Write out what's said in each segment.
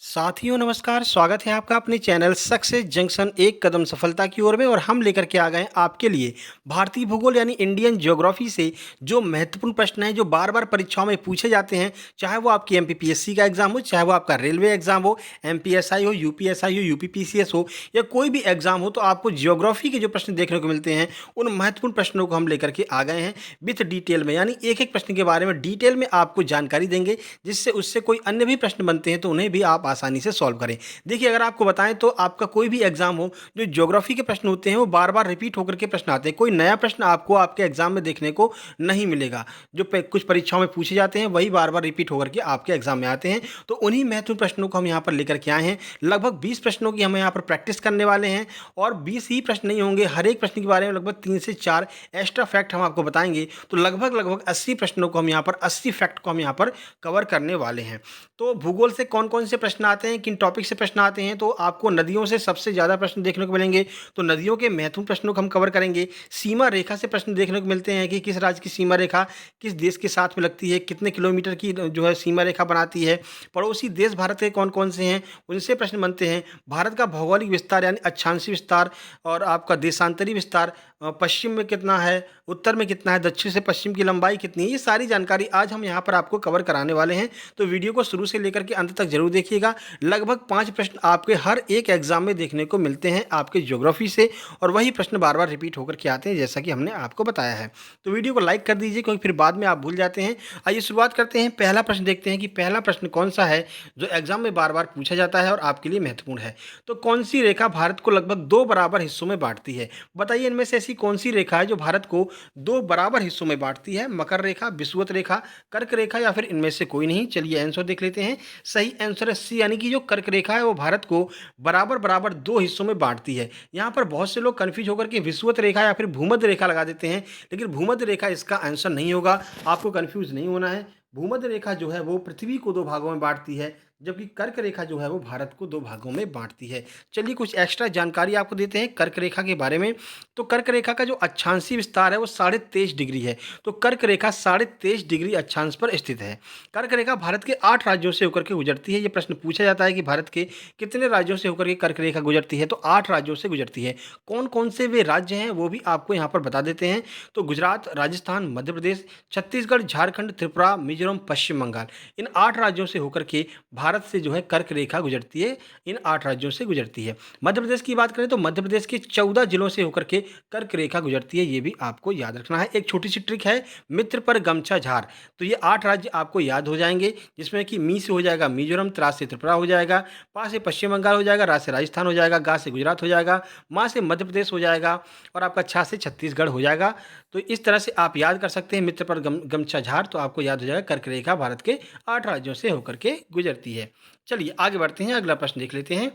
साथियों नमस्कार, स्वागत है आपका अपने चैनल सक्सेस जंक्शन एक कदम सफलता की ओर में। और हम लेकर के आ गए हैं आपके लिए भारतीय भूगोल यानी इंडियन ज्योग्राफी से जो महत्वपूर्ण प्रश्न हैं जो बार बार परीक्षाओं में पूछे जाते हैं, चाहे वो आपकी एमपीपीएससी का एग्जाम हो, चाहे वो आपका रेलवे एग्जाम हो, एमपीएसआई हो, यूपीएसआई हो, यूपीपीसीएस हो या कोई भी एग्जाम हो, तो आपको ज्योग्राफी के जो प्रश्न देखने को मिलते हैं उन महत्वपूर्ण प्रश्नों को हम लेकर के आ गए हैं विथ डिटेल में, यानी एक एक प्रश्न के बारे में डिटेल में आपको जानकारी देंगे, जिससे उससे कोई अन्य भी प्रश्न बनते हैं तो उन्हें भी आप आसानी से सॉल्व करें। देखिए, अगर आपको बताएं तो आपका कोई भी एग्जाम हो, जो ज्योग्राफी के प्रश्न होते हैं वो बार बार रिपीट होकर के प्रश्न आते हैं। कोई नया प्रश्न आपको आपके एग्जाम में देखने को नहीं मिलेगा। जो कुछ परीक्षाओं में पूछे जाते हैं वही बार बार रिपीट होकर के आपके एग्जाम में आते हैं। तो उन्हीं महत्वपूर्ण प्रश्नों को हम यहाँ पर लेकर के आए हैं। लगभग 20 प्रश्नों की हम यहाँ पर प्रैक्टिस करने वाले हैं और 20 ही प्रश्न नहीं होंगे, हर एक प्रश्न के बारे में लगभग 3 से 4 एक्स्ट्रा फैक्ट हम आपको बताएंगे। तो लगभग लगभग 80 प्रश्नों को हम यहाँ पर 80 फैक्ट को हम यहाँ पर कवर करने वाले हैं। तो भूगोल से कौन कौन से प्रश्न आते हैं, किन टॉपिक से प्रश्न आते हैं, तो आपको नदियों से सबसे ज़्यादा प्रश्न देखने को मिलेंगे। तो नदियों के महत्वपूर्ण प्रश्नों को हम कवर करेंगे। सीमा रेखा से प्रश्न देखने को मिलते हैं कि किस राज्य की सीमा रेखा किस देश के साथ में लगती है, कितने किलोमीटर की जो है सीमा रेखा बनाती है। पड़ोसी देश भारत के कौन कौन से हैं, उनसे प्रश्न बनते हैं। भारत का भौगोलिक विस्तार यानी अक्षांशीय विस्तार और आपका देशांतरी विस्तार, पश्चिम में कितना है, उत्तर में कितना है, दक्षिण से पश्चिम की लंबाई कितनी है, ये सारी जानकारी आज हम यहाँ पर आपको कवर कराने वाले हैं। तो वीडियो को शुरू से लेकर के अंत तक जरूर देखिएगा। लगभग 5 प्रश्न आपके हर एक एग्जाम में देखने को मिलते हैं आपके ज्योग्राफी से, और वही प्रश्न बार बार रिपीट होकर के आते हैं जैसा कि हमने आपको बताया है। तो वीडियो को लाइक कर दीजिए, क्योंकि फिर बाद में आप भूल जाते हैं। आइए शुरुआत करते हैं। पहला प्रश्न देखते हैं कि पहला प्रश्न कौन सा है जो एग्जाम में बार बार पूछा जाता है और आपके लिए महत्वपूर्ण है। तो कौन सी रेखा भारत को लगभग 2 बराबर हिस्सों में बांटती है? बताइए, इनमें से ऐसी कौन सी रेखा है जो भारत को 2 बराबर हिस्सों में बांटती है? मकर रेखा, विषुवत रेखा, कर्क रेखा या फिर इनमें से कोई नहीं? चलिए आंसर देख लेते हैं। सही आंसर है सी, यानी कि जो कर्क रेखा है वो भारत को बराबर बराबर 2 हिस्सों में बांटती है। यहाँ पर बहुत से लोग कंफ्यूज होकर के विषुवत रेखा या फिर भूमध्य रेखा लगा देते हैं, लेकिन भूमध्य रेखा इसका आंसर नहीं होगा। आपको कंफ्यूज नहीं होना है। भूमध्य रेखा जो है वो पृथ्वी को 2 भागों में बांटती है, जबकि कर्क रेखा जो है वो भारत को 2 भागों में बांटती है। चलिए कुछ एक्स्ट्रा जानकारी आपको देते हैं कर्क रेखा के बारे में। तो कर्क रेखा का जो अक्षांशीय विस्तार है वो 23.5 डिग्री है। तो कर्क रेखा 23.5 डिग्री अक्षांश पर स्थित है। कर्क रेखा भारत के 8 राज्यों से होकर के गुजरती है। ये प्रश्न पूछा जाता है कि भारत के कितने राज्यों से होकर के कर्क रेखा गुजरती है, तो 8 राज्यों से गुजरती है। कौन कौन से वे राज्य हैं वो भी आपको यहाँ पर बता देते हैं। तो गुजरात, राजस्थान, मध्य प्रदेश, छत्तीसगढ़, झारखंड, त्रिपुरा, मिजोरम, पश्चिम बंगाल, इन 8 राज्यों से होकर के भारत से जो है कर्क रेखा गुजरती है। इन 8 राज्यों से गुजरती है। मध्य प्रदेश की बात करें तो मध्य प्रदेश के 14 जिलों से होकर के कर्क रेखा गुजरती है। ये भी आपको याद रखना है। एक छोटी सी ट्रिक है, मित्र पर गमछा झार। तो ये 8 राज्य आपको याद हो जाएंगे, जिसमें कि मी से हो जाएगा मिजोरम, त्रा से त्रिपुरा हो जाएगा, पा से पश्चिम बंगाल हो जाएगा, रा से राजस्थान हो जाएगा, गा से गुजरात हो जाएगा, मा से मध्य प्रदेश हो जाएगा और आपका छा से छत्तीसगढ़ हो जाएगा। तो इस तरह से आप याद कर सकते हैं, मित्र पर गमछा झार, तो आपको याद हो जाएगा कर्क रेखा भारत के 8 राज्यों से होकर के गुजरती है। चलिए आगे बढ़ते हैं, अगला प्रश्न देख लेते हैं।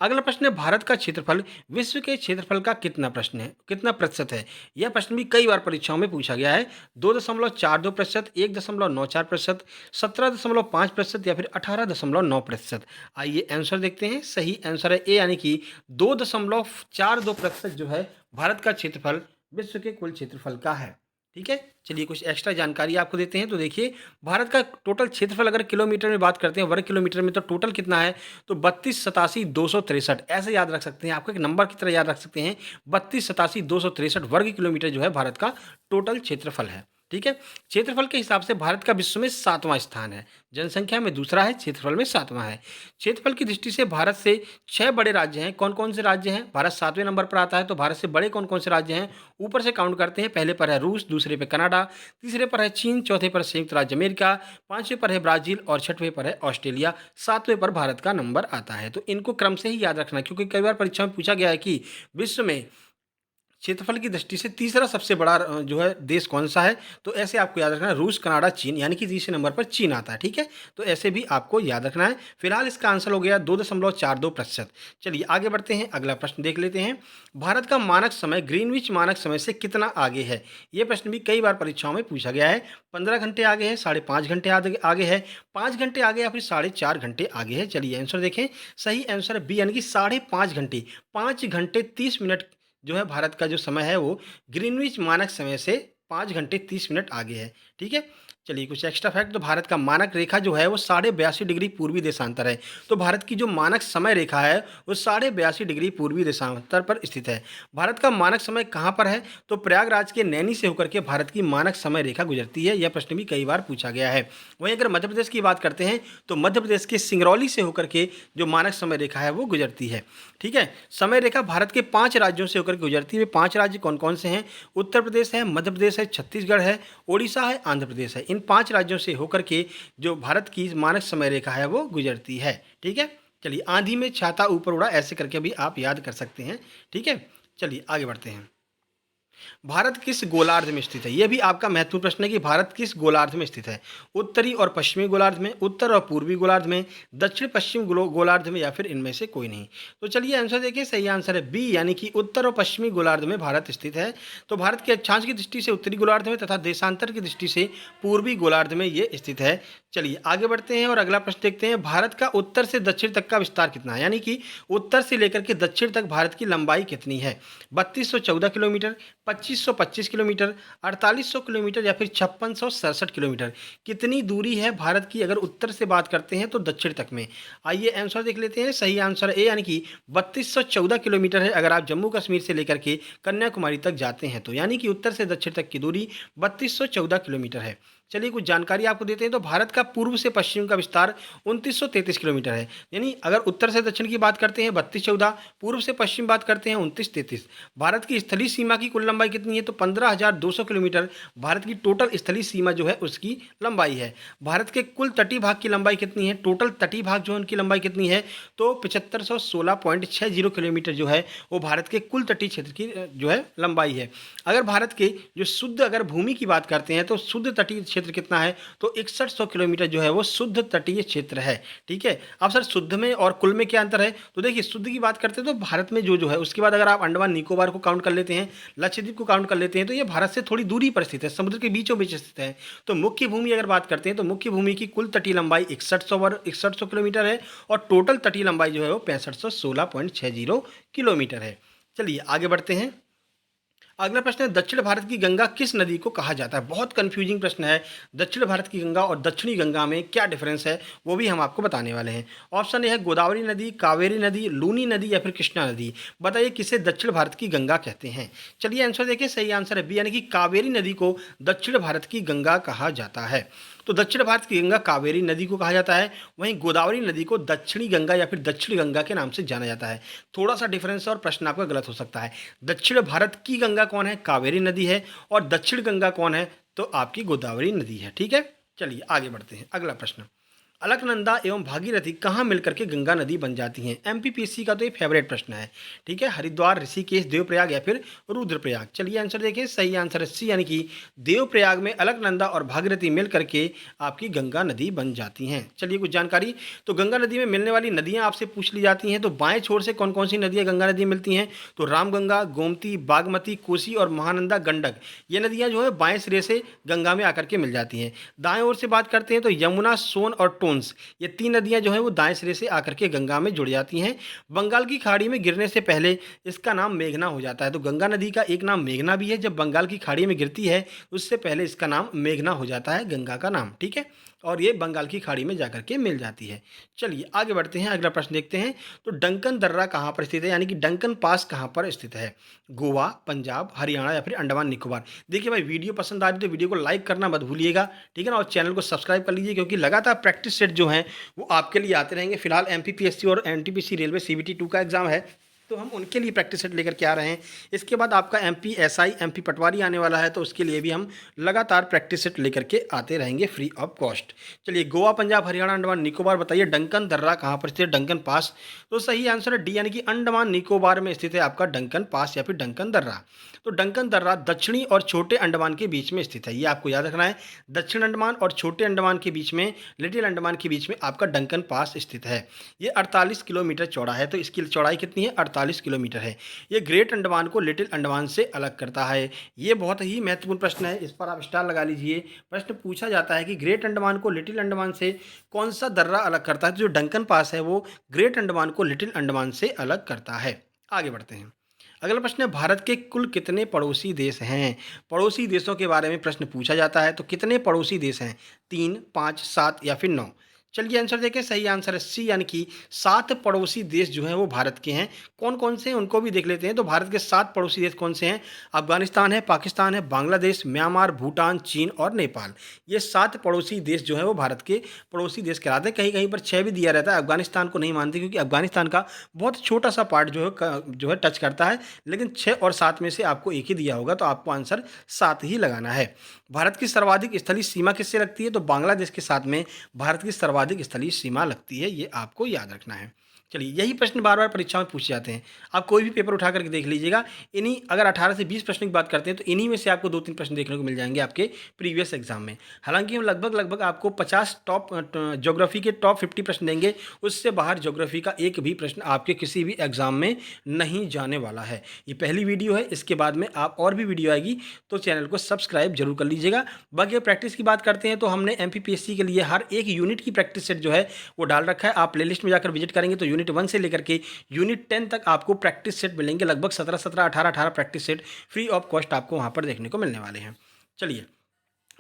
अगला प्रश्न है, भारत का क्षेत्रफल विश्व के क्षेत्रफल का कितना प्रतिशत है? यह प्रश्न भी कई बार परीक्षाओं में पूछा गया है। 2.42%, 1.94%, 17.5% या फिर 18.9%। आइए आंसर देखते हैं। सही आंसर है ए, यानी कि 2.42% जो है भारत का क्षेत्रफल विश्व के कुल क्षेत्रफल का है। ठीक है। चलिए कुछ एक्स्ट्रा जानकारी आपको देते हैं। तो देखिए, भारत का टोटल क्षेत्रफल अगर किलोमीटर में बात करते हैं, वर्ग किलोमीटर में, तो टोटल कितना है? तो 3287,263 ऐसे याद रख सकते हैं। आपको एक नंबर की तरह याद रख सकते हैं। 3287,263 वर्ग किलोमीटर जो है भारत का टोटल क्षेत्रफल है। ठीक है। क्षेत्रफल के हिसाब से भारत का विश्व में 7वां स्थान है। जनसंख्या में दूसरा है, क्षेत्रफल में 7वां है। क्षेत्रफल की दृष्टि से भारत से 6 बड़े राज्य हैं। कौन कौन से राज्य हैं? भारत 7वें नंबर पर आता है। तो भारत से बड़े कौन कौन से राज्य हैं, ऊपर से काउंट करते हैं। पहले पर है रूस, दूसरे पे कनाडा, तीसरे पर है चीन, चौथे पर संयुक्त राज्य अमेरिका, 5वें पर है ब्राजील और 6वें पर है ऑस्ट्रेलिया, 7वें पर भारत का नंबर आता है। तो इनको क्रम से ही याद रखना, क्योंकि कई बार परीक्षा में पूछा गया है कि विश्व में क्षेत्रफल की दृष्टि से तीसरा सबसे बड़ा जो है देश कौन सा है? तो ऐसे आपको याद रखना है, रूस, कनाडा, चीन, यानी कि तीसरे नंबर पर चीन आता है। ठीक है। तो ऐसे भी आपको याद रखना है। फिलहाल इसका आंसर हो गया 2.42%। चलिए आगे बढ़ते हैं, अगला प्रश्न देख लेते हैं। भारत का मानक समय ग्रीनविच मानक समय से कितना आगे है? यह प्रश्न भी कई बार परीक्षाओं में पूछा गया है। 15 घंटे आगे है, 5.5 घंटे आगे है, 5 घंटे आगे या फिर 4.5 घंटे आगे है? चलिए आंसर देखें। सही आंसर बी, यानी कि 5.5 घंटे, 5 घंटे 30 मिनट जो है भारत का जो समय है वो ग्रीनविच मानक समय से 5 घंटे 30 मिनट आगे है। ठीक है। चलिए कुछ एक्स्ट्रा फैक्ट, तो भारत का मानक रेखा जो है वो 82.5 डिग्री पूर्वी देशांतर है। तो भारत की जो मानक समय रेखा है वो 82.5 डिग्री पूर्वी देशांतर पर स्थित है। भारत का मानक समय कहाँ पर है? तो प्रयागराज के नैनी से होकर के भारत की मानक समय रेखा गुजरती है। यह प्रश्न भी कई बार पूछा गया है। वहीं अगर मध्य प्रदेश की बात करते हैं तो मध्य प्रदेश के सिंगरौली से होकर के जो मानक समय रेखा है वो गुजरती है। ठीक है। समय रेखा भारत के 5 राज्यों से होकर के गुजरती है। 5 राज्य कौन कौन से हैं? उत्तर प्रदेश है, मध्य प्रदेश है, छत्तीसगढ़ है, ओडिशा है, आंध्र प्रदेश है। इन 5 राज्यों से होकर के जो भारत की मानक समय रेखा है वो गुजरती है। ठीक है। चलिए, आंधी में छाता ऊपर उड़ा, ऐसे करके भी आप याद कर सकते हैं। ठीक है। चलिए आगे बढ़ते हैं। भारत किस गोलार्ध में स्थित है? यह भी आपका महत्वपूर्ण प्रश्न है कि भारत किस गोलार्ध में स्थित है? उत्तरी और पश्चिमी गोलार्ध में, उत्तर और पूर्वी गोलार्ध में, दक्षिण पश्चिम गोलार्ध में, या फिर इनमें से कोई नहीं? तो चलिए आंसर देखिए, सही आंसर है बी, यानी कि उत्तर और पश्चिमी गोलार्ध में भारत स्थित है। तो भारत के अक्षांश की दृष्टि से उत्तरी गोलार्ध में तथा देशांतर की दृष्टि से पूर्वी गोलार्ध में ये स्थित है। चलिए आगे बढ़ते हैं और अगला प्रश्न देखते हैं। भारत का उत्तर से दक्षिण तक का विस्तार कितना है? यानी कि उत्तर से लेकर के दक्षिण तक भारत की लंबाई कितनी है? 3214 किलोमीटर, 2525 किलोमीटर, 4800 किलोमीटर, या फिर 5667 किलोमीटर? कितनी दूरी है भारत की अगर उत्तर से बात करते हैं तो दक्षिण तक में? आइए आंसर देख लेते हैं। सही आंसर ए, यानी कि 3214 किलोमीटर है अगर आप जम्मू कश्मीर से लेकर के कन्याकुमारी तक जाते हैं तो, यानी कि उत्तर से दक्षिण तक की दूरी 3214 किलोमीटर है। चलिए कुछ जानकारी आपको देते हैं। तो भारत का पूर्व से पश्चिम का विस्तार 2933 किलोमीटर है। यानी अगर उत्तर से दक्षिण की बात करते हैं 3214, पूर्व से पश्चिम बात करते हैं 2933। भारत की स्थलीय सीमा की कुल लंबाई कितनी है? तो 15,200 किलोमीटर भारत की टोटल स्थलीय सीमा जो है उसकी लंबाई है। भारत के कुल तटीय भाग की लंबाई कितनी है? टोटल तटीय भाग जो है उनकी लंबाई कितनी है? तो 7516.60 किलोमीटर जो है वो भारत के कुल तटीय क्षेत्र की जो है लंबाई है। अगर भारत के जो शुद्ध अगर भूमि की बात करते हैं तो शुद्ध तटीय क्षेत्र कितना है? तो 6100 किलोमीटर जो है वो शुद्ध तटीय क्षेत्र है। ठीक है। अब सर शुद्ध में और कुल में क्या अंतर है? तो देखिए, शुद्ध की बात करते हैं तो भारत में जो जो है, उसके बाद अगर आप अंडमान निकोबार को काउंट कर लेते हैं, लक्षद्वीप को काउंट कर लेते हैं, तो ये भारत से थोड़ी दूरी पर स्थित है, समुद्र के बीचों बीच स्थित है। तो मुख्य भूमि अगर बात करते हैं तो मुख्य भूमि की कुल तटीय लंबाई 6100 किलोमीटर है और टोटल तटीय लंबाई जो है वो 6516.60 किलोमीटर है। चलिए आगे बढ़ते हैं। अगला प्रश्न है, दक्षिण भारत की गंगा किस नदी को कहा जाता है? बहुत कंफ्यूजिंग प्रश्न है। दक्षिण भारत की गंगा और दक्षिणी गंगा में क्या डिफरेंस है वो भी हम आपको बताने वाले हैं। ऑप्शन ए है गोदावरी नदी, कावेरी नदी, लूनी नदी, या फिर कृष्णा नदी। बताइए किसे दक्षिण भारत की गंगा कहते हैं? चलिए आंसर देखिए, सही आंसर है बी, यानी कि कावेरी नदी को दक्षिण भारत की गंगा कहा जाता है। तो दक्षिण भारत की गंगा कावेरी नदी को कहा जाता है। वहीं गोदावरी नदी को दक्षिणी गंगा या फिर दक्षिण गंगा के नाम से जाना जाता है। थोड़ा सा डिफरेंस और प्रश्न आपका गलत हो सकता है। दक्षिण भारत की गंगा कौन है? कावेरी नदी है। और दक्षिण गंगा कौन है? तो आपकी गोदावरी नदी है। ठीक है। चलिए आगे बढ़ते हैं। अगला प्रश्न, अलकनंदा एवं भागीरथी कहाँ मिलकर के गंगा नदी बन जाती हैं? एमपीपीएससी का तो ये फेवरेट प्रश्न है। ठीक है। हरिद्वार, ऋषिकेश, देवप्रयाग, या फिर रुद्रप्रयाग? चलिए आंसर देखें, सही आंसर है सी, यानी कि देवप्रयाग में अलकनंदा और भागीरथी मिल करके आपकी गंगा नदी बन जाती हैं। चलिए कुछ जानकारी, तो गंगा नदी में मिलने वाली नदियाँ आपसे पूछ ली जाती हैं। तो बाएं छोर से कौन कौन सी नदियाँ गंगा नदी मिलती हैं? तो रामगंगा, गोमती, बागमती, कोसी और महानंदा, गंडक, ये नदियाँ जो है बाएं सिरे से गंगा में आकर के मिल जाती हैं। दाएं ओर से बात करते हैं तो यमुना, सोन और टोंस, ये 3 नदियां जो हैं वो दाएं सिरे से आकर के गंगा में जुड़ जाती हैं। बंगाल की खाड़ी में गिरने से पहले इसका नाम मेघना हो जाता है। तो गंगा नदी का एक नाम मेघना भी है। जब बंगाल की खाड़ी में गिरती है उससे पहले इसका नाम मेघना हो जाता है, गंगा का नाम। ठीक है। और ये बंगाल की खाड़ी में जाकर के मिल जाती है। चलिए आगे बढ़ते हैं, अगला प्रश्न देखते हैं। तो डंकन दर्रा कहाँ पर स्थित है? यानी कि डंकन पास कहाँ पर स्थित है? गोवा, पंजाब, हरियाणा, या फिर अंडमान निकोबार? देखिए भाई, वीडियो पसंद आ रही है तो वीडियो को लाइक करना मत भूलिएगा। ठीक है ना। और चैनल को सब्सक्राइब कर लीजिए, क्योंकि लगातार प्रैक्टिस सेट जो हैं वो आपके लिए आते रहेंगे। फिलहाल एमपीपीएससी और एनटीपीसी रेलवे सीबीटी 2 का एग्जाम है, तो हम उनके लिए प्रैक्टिस सेट लेकर के आ रहे हैं। इसके बाद आपका एमपी एसआई, एमपी पटवारी आने वाला है, तो उसके लिए भी हम लगातार प्रैक्टिस सेट लेकर के आते रहेंगे फ्री ऑफ कॉस्ट। चलिए, गोवा, पंजाब, हरियाणा, अंडमान निकोबार, बताइए डंकन दर्रा कहाँ पर स्थित है? Duncan pass. तो सही आंसर है डी, यानी कि अंडमान निकोबार में स्थित है आपका डंकन पास या फिर डंकन दर्रा। तो डंकन दर्रा दक्षिणी और छोटे अंडमान के बीच में स्थित है, ये आपको याद रखना है। दक्षिण अंडमान और छोटे अंडमान के बीच में, लिटिल अंडमान के बीच में आपका डंकन पास स्थित है। ये 48 किलोमीटर चौड़ा है। तो इसकी चौड़ाई कितनी है? 48 किलोमीटर है। ये ग्रेट अंडमान को लिटिल अंडमान से अलग करता है। ये बहुत ही महत्वपूर्ण प्रश्न है, इस पर आप स्टार लगा लीजिए। प्रश्न पूछा जाता है कि ग्रेट अंडमान को लिटिल अंडमान से कौन सा दर्रा अलग करता है? तो जो डंकन पास है वो ग्रेट अंडमान को लिटिल अंडमान से अलग करता है। आगे बढ़ते हैं। अगला प्रश्न है, भारत के कुल कितने पड़ोसी देश हैं? पड़ोसी देशों के बारे में प्रश्न पूछा जाता है, तो कितने पड़ोसी देश हैं? 3, 5, 7 या फिर 9? चलिए आंसर देखें। सही आंसर है सी, यानी कि 7 पड़ोसी देश जो हैं वो भारत के हैं। कौन-कौन से हैं उनको भी देख लेते हैं। तो भारत के 7 पड़ोसी देश कौन से हैं? अफ़गानिस्तान है, पाकिस्तान है, बांग्लादेश, म्यांमार, भूटान, चीन और नेपाल। ये 7 पड़ोसी देश जो हैं वो भारत के पड़ोसी देश कहलाते हैं। कहीं-कहीं पर 6 भी दिया रहता है। अफ़गानिस्तान को नहीं मानते क्योंकि अफ़गानिस्तान का बहुत छोटा-सा पार्ट जो है टच करता है। लेकिन 6 और 7 में से आपको एक ही दिया होगा, तो आपको आंसर 7 ही लगाना है। भारत की सर्वाधिक स्थलीय सीमा किससे लगती है? तो बांग्लादेश के साथ में भारत की सर्वाधिक स्थलीय सीमा लगती है, ये आपको याद रखना है। चलिए, यही प्रश्न बार-बार परीक्षा में पूछे जाते हैं। आप कोई भी पेपर उठा करके देख लीजिएगा, इन्हीं अगर 18 से 20 प्रश्न की बात करते हैं, तो इन्हीं में से आपको 2-3 प्रश्न देखने को मिल जाएँगे आपके प्रीवियस एग्ज़ाम में। हालाँकि हम लगभग-लगभग आपको 50 टॉप ज्योग्राफ़ी के टॉप 50 प्रश्न देंगे, उससे बाहर ज्योग्राफ़ी का एक भी प्रश्न आपके किसी भी एग्ज़ाम में नहीं जाने वाला है। ये पहली वीडियो है, इसके बाद में आप और भी वीडियो आएगी, तो चैनल को सब्सक्राइब ज़रूर कर लीजिएगा। बाकी प्रैक्टिस की बात करते हैं, तो हमने एमपीपीएससी के लिए हर एक यूनिट की प्रैक्टिस सेट जो है वो डाल रखा है। आप प्लेलिस्ट में जाकर विजिट करेंगे तो यूनिट 1 से लेकर के यूनिट 10 तक आपको प्रैक्टिस सेट मिलेंगे। लगभग 17-17, 18-18 practice set free of cost आपको वहाँ पर देखने को मिलने वाले हैं। चलिए,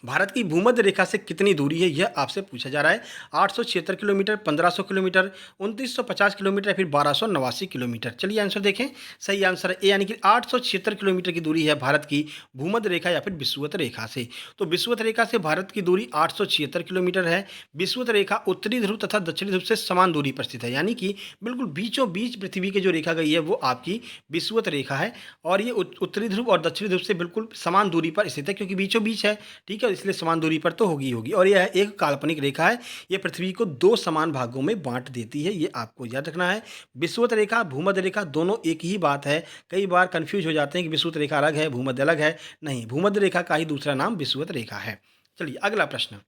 भारत की भूमध्य रेखा से कितनी दूरी है, यह आपसे पूछा जा रहा है। 876 किलोमीटर, 1500 किलोमीटर, 2950 किलोमीटर या फिर 1289 किलोमीटर। चलिए आंसर देखें। सही आंसर है ए, यानी कि 876 किलोमीटर की दूरी है भारत की भूमध्य रेखा या फिर विषुवत रेखा से। तो विषुवत रेखा से भारत की दूरी 876 किलोमीटर है। विषुवत रेखा उत्तरी ध्रुव तथा दक्षिणी ध्रुव से समान दूरी पर स्थित है, यानी कि बिल्कुल बीचों बीच पृथ्वी की जो रेखा गई है वो आपकी विषुवत रेखा है। और ये उत्तरी ध्रुव और दक्षिणी ध्रुव से बिल्कुल समान दूरी पर स्थित है, क्योंकि बीचों बीच है, ठीक है, इसलिए समान दूरी पर तो होगी होगी। और यह एक काल्पनिक रेखा है, ये पृथ्वी को 2 समान भागों में बांट देती है, ये आपको याद रखना है। विषुवत रेखा, भूमध्य रेखा दोनों एक ही बात है। कई बार कंफ्यूज हो जाते हैं कि विषुवत रेखा अलग है, भूमध्य अलग है। नहीं, भूमध्य रेखा का ही दूसरा नाम विषुवत रेखा है। चलिए अगला प्रश्न,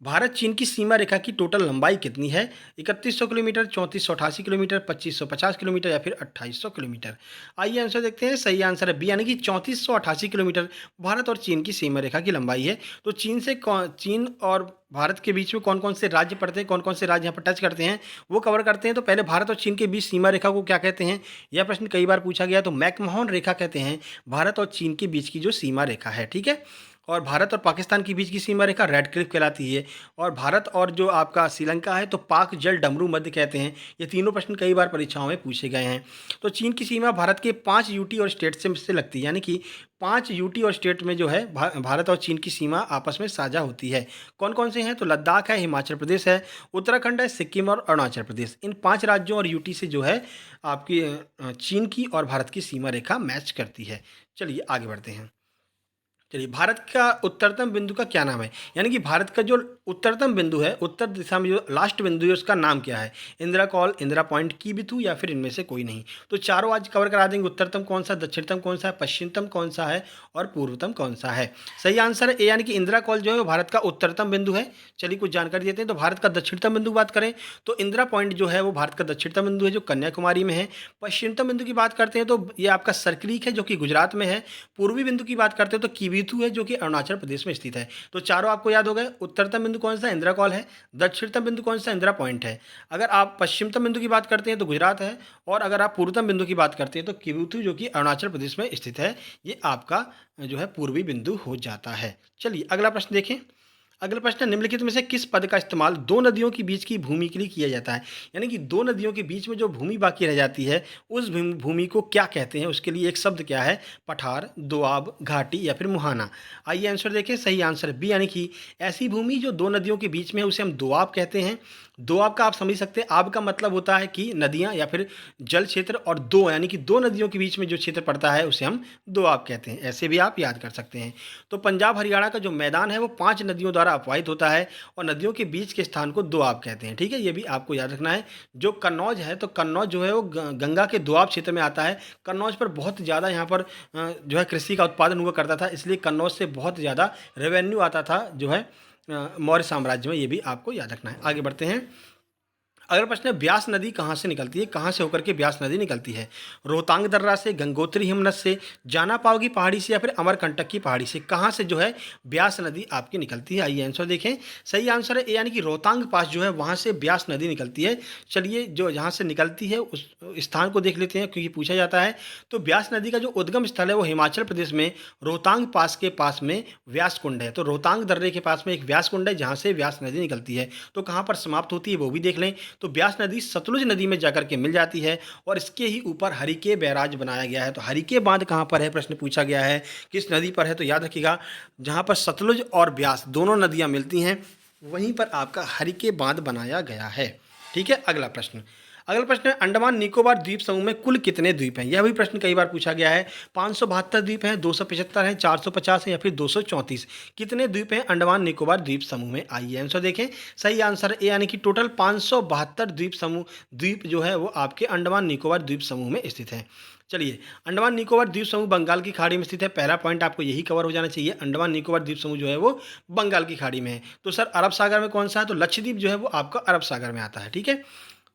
भारत चीन की सीमा रेखा की टोटल लंबाई कितनी है? 3100 किलोमीटर, 3488 किलोमीटर, 2550 किलोमीटर या फिर 2800 किलोमीटर? आइए आंसर देखते हैं। सही आंसर है बी, यानी कि 3488 किलोमीटर भारत और चीन की सीमा रेखा की लंबाई है। तो चीन और भारत के बीच में कौन-कौन से राज्य पड़ते हैं, कौन-कौन से राज्य यहाँ पर टच करते हैं, वो कवर करते हैं। तो पहले भारत और चीन के बीच सीमा रेखा को क्या कहते हैं? यह प्रश्न कई बार पूछा गया। तो मैकमोहन रेखा कहते हैं भारत और चीन के बीच की जो सीमा रेखा है, ठीक है। और भारत और पाकिस्तान के बीच की सीमा रेखा रेड क्लिफ कहलाती है। और भारत और जो आपका श्रीलंका है तो पाक जल डमरू मध्य कहते हैं। ये तीनों प्रश्न कई बार परीक्षाओं में पूछे गए हैं। तो चीन की सीमा भारत के 5 यूटी और स्टेट से लगती है, यानी कि 5 यूटी और स्टेट में जो है भारत और चीन की सीमा आपस में साझा होती है। कौन-कौन से हैं? तो लद्दाख है, हिमाचल प्रदेश है, उत्तराखंड है, सिक्किम और अरुणाचल प्रदेश। इन 5 राज्यों और यूटी से जो है आपकी चीन की और भारत की सीमा रेखा मैच करती है। चलिए आगे बढ़ते हैं। चलिए, भारत का उत्तरतम बिंदु का क्या नाम है? यानी कि भारत का जो उत्तरतम बिंदु है, उत्तर दिशा में जो लास्ट बिंदु है उसका नाम क्या है? इंदिरा कॉल, इंदिरा पॉइंट, कीबिथु या फिर इनमें से कोई नहीं? तो चारों आज कवर करा देंगे। उत्तरतम कौन सा, दक्षिणतम कौन सा है, पश्चिमतम कौन सा है और पूर्वतम कौन सा है? सही आंसर है ए, यानी कि इंदिरा कॉल जो है वो भारत का उत्तरतम बिंदु है। चलिए कुछ जानकारी देते हैं। तो भारत का दक्षिणतम बिंदु बात करें तो इंदिरा पॉइंट जो है वो भारत का दक्षिणतम बिंदु है, जो कन्याकुमारी में है। पश्चिमतम बिंदु की बात करते हैं तो ये आपका सरक्रीक है, जो कि गुजरात में है। पूर्वी बिंदु की बात करते हैं तो कीबिथु है, जो कि अरुणाचल प्रदेश में स्थित है। तो चारों आपको याद हो गए। उत्तरतम बिंदु कौन सा? इंदिरा कॉल है। दक्षिणतम बिंदु कौन सा? इंदिरा पॉइंट है। अगर आप पश्चिमतम बिंदु की बात करते हैं तो गुजरात है। और अगर आप पूर्वतम बिंदु की बात करते हैं तो कीबिथु, जो कि अरुणाचल प्रदेश में स्थित है। ये आपका जो है पूर्वी बिंदु हो जाता है। चलिए अगला प्रश्न देखें। अगला प्रश्न है, निम्नलिखित में से किस पद का इस्तेमाल दो नदियों के बीच की भूमि के लिए किया जाता है? यानी कि दो नदियों के बीच में जो भूमि बाकी रह जाती है, उस भूमि को क्या कहते हैं? उसके लिए एक शब्द क्या है? पठार, दोआब, घाटी या फिर मुहाना? आइए आंसर देखें। सही आंसर बी, यानी कि ऐसी भूमि जो दो नदियों के बीच में है उसे हम दोआब कहते हैं। दोआब का आप समझ सकते हैं, आब का मतलब होता है कि नदियाँ या फिर जल क्षेत्र, और दो यानी कि दो नदियों के बीच में जो क्षेत्र पड़ता है उसे हम दोआब कहते हैं। ऐसे भी आप याद कर सकते हैं। तो पंजाब हरियाणा का जो मैदान है वो 5 नदियों द्वारा अपवाहित होता है, और नदियों के बीच के स्थान को दोआब कहते हैं, ठीक है। ये भी आपको याद रखना है। जो कन्नौज है, तो कन्नौज जो है वो गंगा के दोआब क्षेत्र में आता है। कन्नौज पर बहुत ज़्यादा यहाँ पर जो है कृषि का उत्पादन हुआ करता था, इसलिए कन्नौज से बहुत ज़्यादा रेवेन्यू आता था जो है मौर्य साम्राज्य में। ये भी आपको याद रखना है। आगे बढ़ते हैं। अगला प्रश्न है, ब्यास नदी कहाँ से निकलती है, कहाँ से होकर के ब्यास नदी निकलती है? रोहतांग दर्रा से, गंगोत्री हिमनद से, जाना पाओगी पहाड़ी से, या फिर अमरकंटक की पहाड़ी से? कहाँ से जो है ब्यास नदी आपकी निकलती है? आइए आंसर देखें। सही आंसर है ए, यानी कि रोहतांग पास जो है वहाँ से ब्यास नदी निकलती है। चलिए जो जहाँ से निकलती है उस स्थान को देख लेते हैं, क्योंकि पूछा जाता है। तो ब्यास नदी का जो उद्गम स्थल है वो हिमाचल प्रदेश में रोहतांग पास के पास में व्यास कुंड है। तो रोहतांग दर्रे के पास में एक व्यास कुंड है जहाँ से व्यास नदी निकलती है। तो कहाँ पर समाप्त होती है वो भी देख लें। तो ब्यास नदी सतलुज नदी में जाकर के मिल जाती है और इसके ही ऊपर हरिके बैराज बनाया गया है। तो हरिके बांध कहाँ पर है, प्रश्न पूछा गया है किस नदी पर है? तो याद रखिएगा, जहाँ पर सतलुज और ब्यास दोनों नदियाँ मिलती हैं वहीं पर आपका हरिके बांध बनाया गया है। ठीक है, अगला प्रश्न है, अंडमान निकोबार द्वीप समूह में कुल कितने द्वीप हैं? यह भी प्रश्न कई बार पूछा गया है। 572 द्वीप हैं, 275 हैं, 450 हैं, या फिर 234? कितने द्वीप हैं अंडमान निकोबार द्वीप समूह में? आइए आंसर देखें। सही आंसर है ए, यानी कि टोटल 572 द्वीप जो है वो आपके अंडमान निकोबार द्वीप समूह में स्थित है। चलिए, अंडमान निकोबार द्वीप समूह बंगाल की खाड़ी में स्थित है। पहला पॉइंट आपको यही कवर हो जाना चाहिए, अंडमान निकोबार द्वीप समूह जो है वो बंगाल की खाड़ी में है। तो सर अरब सागर में कौन सा है? तो लक्षद्वीप जो है वो आपका अरब सागर में आता है। ठीक है,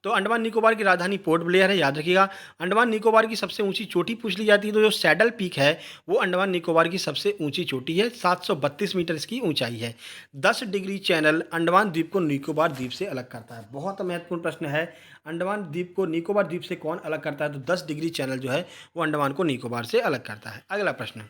तो अंडमान निकोबार की राजधानी पोर्ट ब्लेयर है, याद रखिएगा। अंडमान निकोबार की सबसे ऊंची चोटी पूछ ली जाती है, तो जो सैडल पीक है वो अंडमान निकोबार की सबसे ऊंची चोटी है, 732 मीटर इसकी ऊंचाई है। 10 डिग्री चैनल अंडमान द्वीप को निकोबार द्वीप से अलग करता है। बहुत महत्वपूर्ण प्रश्न है, अंडमान द्वीप को निकोबार द्वीप से कौन अलग करता है? तो 10 डिग्री चैनल जो है वो अंडमान को निकोबार से अलग करता है। अगला प्रश्न,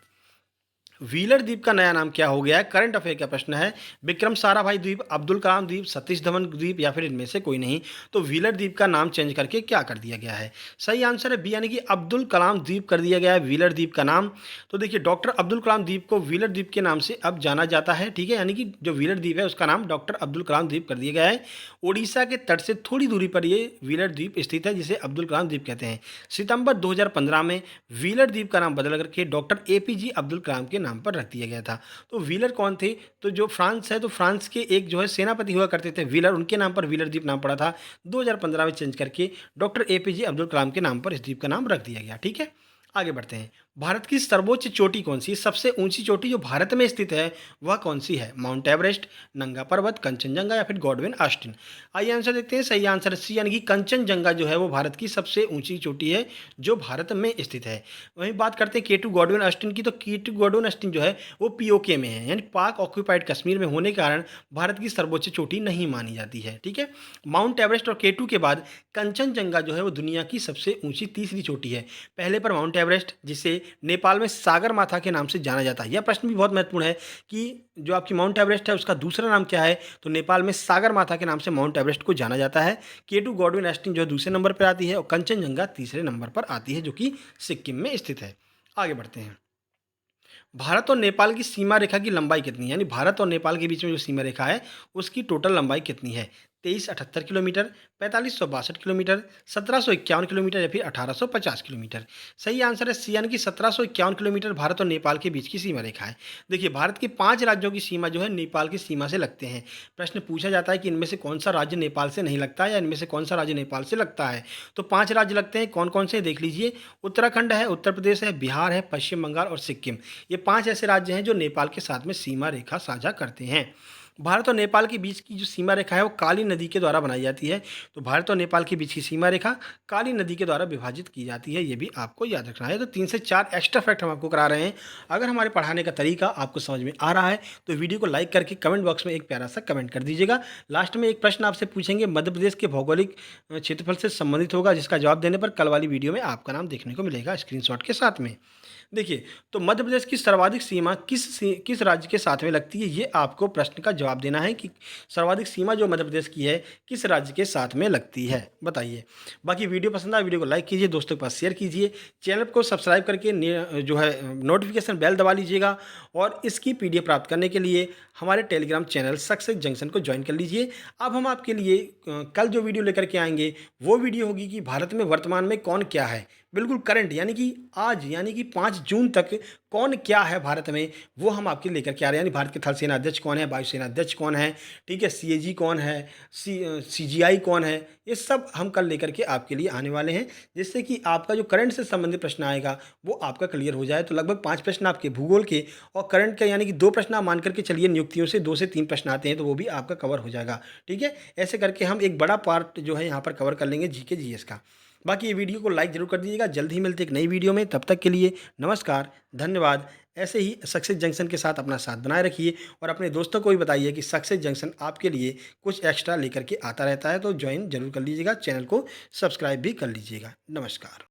व्हीलर द्वीप का नया नाम क्या हो गया है? करंट अफेयर का प्रश्न है। विक्रम साराभाई द्वीप, अब्दुल कलाम द्वीप, सतीश धवन द्वीप, या फिर इनमें से कोई नहीं? तो व्हीलर द्वीप का नाम चेंज करके क्या कर दिया गया है? सही आंसर है बी, यानी कि अब्दुल कलाम द्वीप कर दिया गया है व्हीलर द्वीप का नाम। तो देखिए, डॉक्टर अब्दुल कलाम द्वीप को व्हीलर द्वीप के नाम से अब जाना जाता है। ठीक है, यानी कि जो व्हीलर द्वीप है उसका नाम डॉक्टर अब्दुल कलाम द्वीप कर दिया गया है। ओडिशा के तट से थोड़ी दूरी पर ये व्हीलर द्वीप स्थित है, जिसे अब्दुल कलाम द्वीप कहते हैं। सितंबर 2015 में व्हीलर द्वीप का नाम बदल करके डॉक्टर एपीजे अब्दुल कलाम के नाम पर रख दिया गया था। तो व्हीलर कौन थे? तो जो फ्रांस है, तो फ्रांस के एक जो है सेनापति हुआ करते थे व्हीलर, उनके नाम पर व्हीलर द्वीप नाम पड़ा था। 2015 में चेंज करके डॉक्टर एपीजे अब्दुल कलाम के नाम पर इस द्वीप का नाम रख दिया गया। ठीक है, आगे बढ़ते हैं। भारत की सर्वोच्च चोटी कौन सी है? सबसे ऊंची चोटी जो भारत में स्थित है वह कौन सी है? माउंट एवरेस्ट, नंगा पर्वत, कंचनजंगा, या फिर गॉडविन ऑस्टिन? आइए आंसर देखते हैं। सही आंसर सी, यानी कि कंचनजंगा जो है वो भारत की सबसे ऊंची चोटी है जो भारत में स्थित है। वहीं बात करते हैं केटू गॉडविन ऑस्टिन की, तो केटू गॉडविन ऑस्टिन जो है वो पीओके में है, यानी पाक ऑक्यूपाइड कश्मीर में होने के कारण भारत की सर्वोच्च चोटी नहीं मानी जाती है। ठीक है, माउंट एवरेस्ट और केटू के बाद कंचनजंगा जो है वो दुनिया की सबसे ऊंची तीसरी चोटी है। पहले पर माउंट एवरेस्ट, जिसे नेपाल में सागर माथा के नाम से जाना जाता है। यह प्रश्न भी बहुत महत्वपूर्ण है कि जो आपकी माउंट एवरेस्ट है उसका दूसरा नाम क्या है? तो नेपाल में सागर माथा के नाम से माउंट एवरेस्ट को जाना जाता है। केटू गॉडविन ऑस्टिन जो दूसरे नंबर पर आती है और कंचनजंगा तीसरे नंबर पर आती है, जो कि सिक्किम में स्थित है। आगे बढ़ते हैं। भारत और नेपाल की सीमा रेखा की लंबाई कितनी है? यानी भारत और नेपाल के बीच में जो सीमा रेखा है उसकी टोटल लंबाई कितनी है? 2378 किलोमीटर, 4562 किलोमीटर, 1751 किलोमीटर, या फिर 1850 किलोमीटर? सही आंसर है सी, यानी कि 1751 किलोमीटर भारत और नेपाल के बीच की सीमा रेखा है। देखिए, भारत के 5 राज्यों की सीमा जो है नेपाल की सीमा से लगते हैं। प्रश्न पूछा जाता है कि इनमें से कौन सा राज्य नेपाल से नहीं लगता है, या इनमें से कौन सा राज्य नेपाल से लगता है? तो 5 राज्य लगते हैं। कौन कौन से देख लीजिए। उत्तराखंड है, उत्तर प्रदेश है, बिहार है, पश्चिम बंगाल और सिक्किम। ये 5 ऐसे राज्य हैं जो नेपाल के साथ में सीमा रेखा साझा करते हैं। भारत और नेपाल के बीच की जो सीमा रेखा है वो काली नदी के द्वारा बनाई जाती है। तो भारत और नेपाल के बीच की सीमा रेखा काली नदी के द्वारा विभाजित की जाती है, ये भी आपको याद रखना है। तो 3 से 4 एक्स्ट्रा फैक्ट हम आपको करा रहे हैं। अगर हमारे पढ़ाने का तरीका आपको समझ में आ रहा है तो वीडियो को लाइक करके कमेंट बॉक्स में एक प्यारा सा कमेंट कर दीजिएगा। लास्ट में एक प्रश्न आपसे पूछेंगे, मध्य प्रदेश के भौगोलिक क्षेत्रफल से संबंधित होगा, जिसका जवाब देने पर कल वाली वीडियो में आपका नाम देखने को मिलेगा स्क्रीनशॉट के साथ में। देखिए, तो मध्य प्रदेश की सर्वाधिक सीमा किस राज्य के साथ में लगती है, ये आपको प्रश्न का जवाब देना है कि सर्वाधिक सीमा जो मध्य प्रदेश की है किस राज्य के साथ में लगती है, बताइए। बाकी वीडियो पसंद आए वीडियो को लाइक कीजिए, दोस्तों के पास शेयर कीजिए, चैनल को सब्सक्राइब करके जो है नोटिफिकेशन बेल दबा लीजिएगा, और इसकी पीडीएफ प्राप्त करने के लिए हमारे टेलीग्राम चैनल सक्सेस जंक्शन को ज्वाइन कर लीजिए। अब हम आपके लिए कल जो वीडियो लेकर के आएंगे वो वीडियो होगी कि भारत में वर्तमान में कौन क्या है। बिल्कुल करंट यानी कि आज यानी कि 5 जून तक कौन क्या है भारत में, वो हम आपके लेकर के आ रहे हैं। यानी भारत के थल सेना अध्यक्ष कौन है, वायुसेना अध्यक्ष कौन है, ठीक है, सीएजी कौन है, सीजीआई कौन है, ये सब हम कल लेकर के आपके लिए आने वाले हैं, जिससे कि आपका जो करंट से संबंधित प्रश्न आएगा वो आपका क्लियर हो जाए। तो लगभग 5 प्रश्न आपके भूगोल के और करंट के, यानी कि 2 प्रश्न आप मान करके चलिए नियुक्तियों से 2 से 3 प्रश्न आते हैं, तो वो भी आपका कवर हो जाएगा। ठीक है, ऐसे करके हम एक बड़ा पार्ट जो है यहाँ पर कवर कर लेंगे जीके जीएस का। बाकी ये वीडियो को लाइक ज़रूर कर दीजिएगा। जल्द ही मिलते एक नई वीडियो में, तब तक के लिए नमस्कार, धन्यवाद। ऐसे ही सक्सेस जंक्शन के साथ अपना साथ बनाए रखिए और अपने दोस्तों को भी बताइए कि सक्सेस जंक्शन आपके लिए कुछ एक्स्ट्रा लेकर के आता रहता है, तो ज्वाइन जरूर कर लीजिएगा, चैनल को सब्सक्राइब भी कर लीजिएगा। नमस्कार।